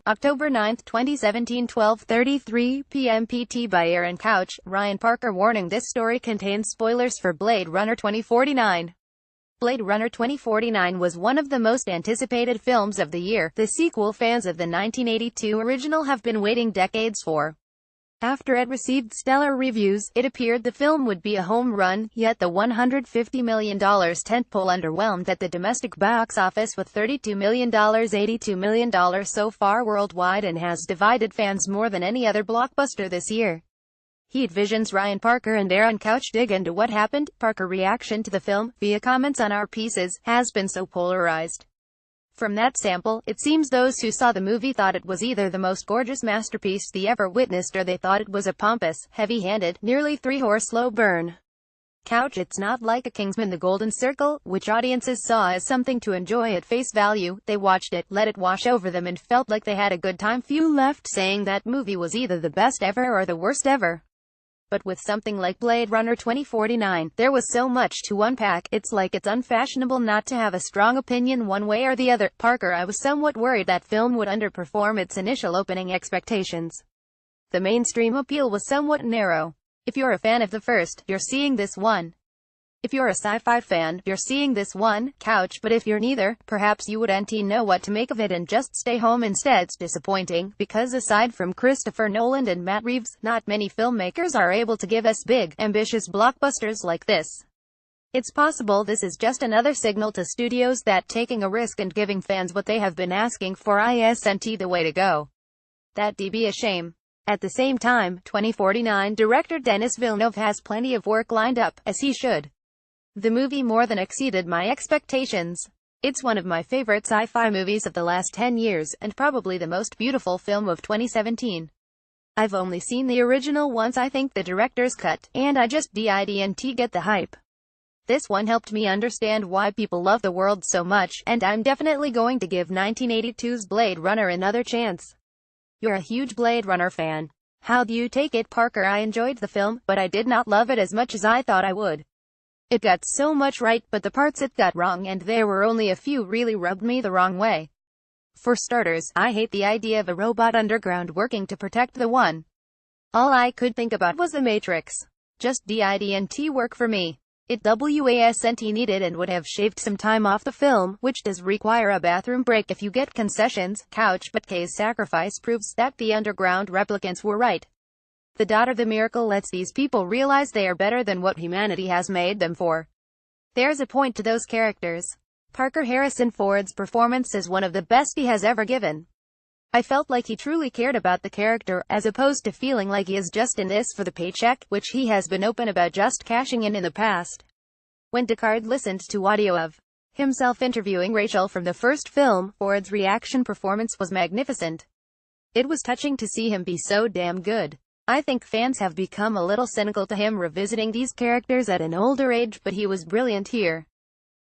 October 9, 2017, 12:33 p.m. PT by Aaron Couch, Ryan Parker warning this story contains spoilers for Blade Runner 2049. Blade Runner 2049 was one of the most anticipated films of the year, the sequel fans of the 1982 original have been waiting decades for. After it received stellar reviews, it appeared the film would be a home run, yet the $150 million tentpole underwhelmed at the domestic box office with $32 million, $82 million so far worldwide, and has divided fans more than any other blockbuster this year. Heat Vision's Ryan Parker and Aaron Couch dig into what happened. Parker reaction to the film, via comments on our pieces, has been so polarized. From that sample, it seems those who saw the movie thought it was either the most gorgeous masterpiece they ever witnessed, or they thought it was a pompous, heavy-handed, nearly three-horse slow burn. Couch: it's not like a Kingsman: The Golden Circle, which audiences saw as something to enjoy at face value. They watched it, let it wash over them, and felt like they had a good time. Few left saying that movie was either the best ever or the worst ever. But with something like Blade Runner 2049, there was so much to unpack, it's like it's unfashionable not to have a strong opinion one way or the other. Parker: I was somewhat worried that film would underperform its initial opening expectations. The mainstream appeal was somewhat narrow. If you're a fan of the first, you're seeing this one. If you're a sci-fi fan, you're seeing this one. Couch: but if you're neither, perhaps you wouldn't know what to make of it and just stay home instead. It's disappointing, because aside from Christopher Nolan and Matt Reeves, not many filmmakers are able to give us big, ambitious blockbusters like this. It's possible this is just another signal to studios that taking a risk and giving fans what they have been asking for isn't the way to go. That'd be a shame. At the same time, 2049 director Denis Villeneuve has plenty of work lined up, as he should. The movie more than exceeded my expectations. It's one of my favorite sci-fi movies of the last 10 years, and probably the most beautiful film of 2017. I've only seen the original once. I think the director's cut, and I just didn't get the hype. This one helped me understand why people love the world so much, and I'm definitely going to give 1982's Blade Runner another chance. You're a huge Blade Runner fan. How do you take it? Parker: I enjoyed the film, but I did not love it as much as I thought I would. It got so much right, but the parts it got wrong, and there were only a few, really rubbed me the wrong way. For starters, I hate the idea of a robot underground working to protect the one. All I could think about was The Matrix. Just didn't work for me. It wasn't needed and would have shaved some time off the film, which does require a bathroom break if you get concessions. Couch: but Kay's sacrifice proves that the underground replicants were right. The miracle lets these people realize they are better than what humanity has made them for. There's a point to those characters. Parker: Harrison Ford's performance is one of the best he has ever given. I felt like he truly cared about the character, as opposed to feeling like he is just in this for the paycheck, which he has been open about just cashing in the past. When Deckard listened to audio of himself interviewing Rachel from the first film, Ford's reaction performance was magnificent. It was touching to see him be so damn good. I think fans have become a little cynical to him revisiting these characters at an older age, but he was brilliant here.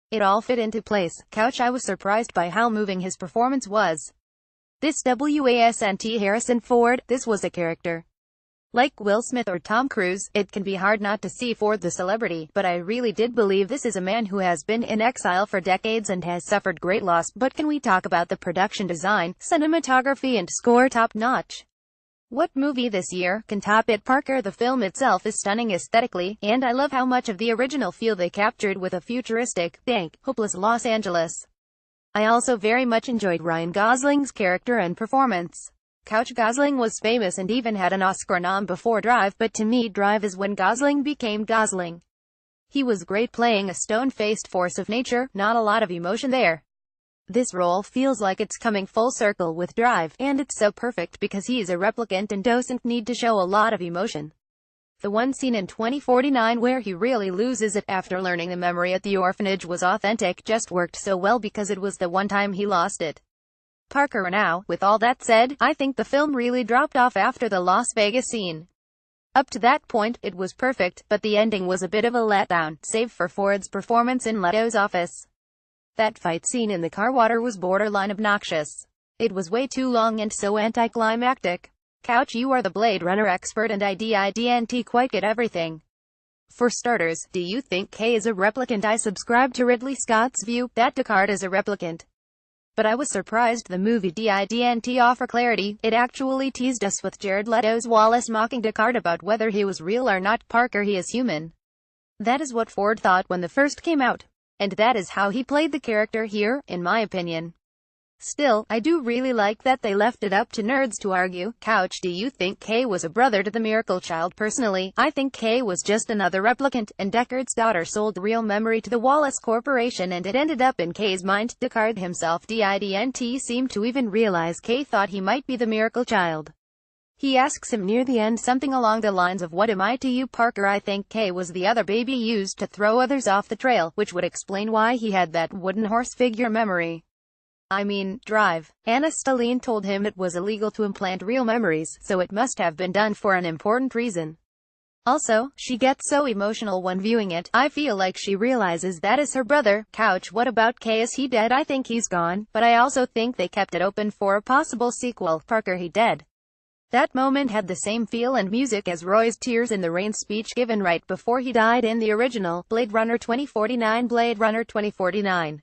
It all fit into place. Couch: I was surprised by how moving his performance was. This wasn't Harrison Ford. This was a character. Like Will Smith or Tom Cruise, it can be hard not to see Ford the celebrity, but I really did believe this is a man who has been in exile for decades and has suffered great loss. But can we talk about the production design, cinematography and score? Top notch. What movie this year can top it? Parker: the film itself is stunning aesthetically, and I love how much of the original feel they captured with a futuristic, dank, hopeless Los Angeles. I also very much enjoyed Ryan Gosling's character and performance. Couch: Gosling was famous and even had an Oscar nom before Drive, but to me Drive is when Gosling became Gosling. He was great playing a stone-faced force of nature, not a lot of emotion there. This role feels like it's coming full circle with Drive, and it's so perfect because he's a replicant and doesn't need to show a lot of emotion. The one scene in 2049 where he really loses it after learning the memory at the orphanage was authentic, just worked so well because it was the one time he lost it. Parker: now, with all that said, I think the film really dropped off after the Las Vegas scene. Up to that point, it was perfect, but the ending was a bit of a letdown, save for Ford's performance in Leto's office. That fight scene in the car water was borderline obnoxious. It was way too long and so anticlimactic. Couch: you are the Blade Runner expert and I didn't quite get everything. For starters, do you think Kay is a replicant? I subscribe to Ridley Scott's view, that Deckard is a replicant. but I was surprised the movie didn't offer clarity. It actually teased us with Jared Leto's Wallace mocking Descartes about whether he was real or not. Parker, he is human. That is what Ford thought when the first came out. And that is how he played the character here, in my opinion. Still, I do really like that they left it up to nerds to argue. Couch, do you think Kay was a brother to the miracle child? Personally, I think Kay was just another replicant, and Descartes' daughter sold the real memory to the Wallace Corporation and it ended up in Kay's mind. Descartes himself didn't seem to even realize Kay thought he might be the miracle child. He asks him near the end something along the lines of, "What am I to you, Parker?" I think Kay was the other baby used to throw others off the trail, which would explain why he had that wooden horse figure memory. I mean, drive. Anna Stelline told him it was illegal to implant real memories, so it must have been done for an important reason. Also, she gets so emotional when viewing it. I feel like she realizes that is her brother. Couch, what about Kay? Is he dead? I think he's gone, but I also think they kept it open for a possible sequel. Parker, he dead. That moment had the same feel and music as Roy's Tears in the Rain speech given right before he died in the original Blade Runner 2049. Blade Runner 2049.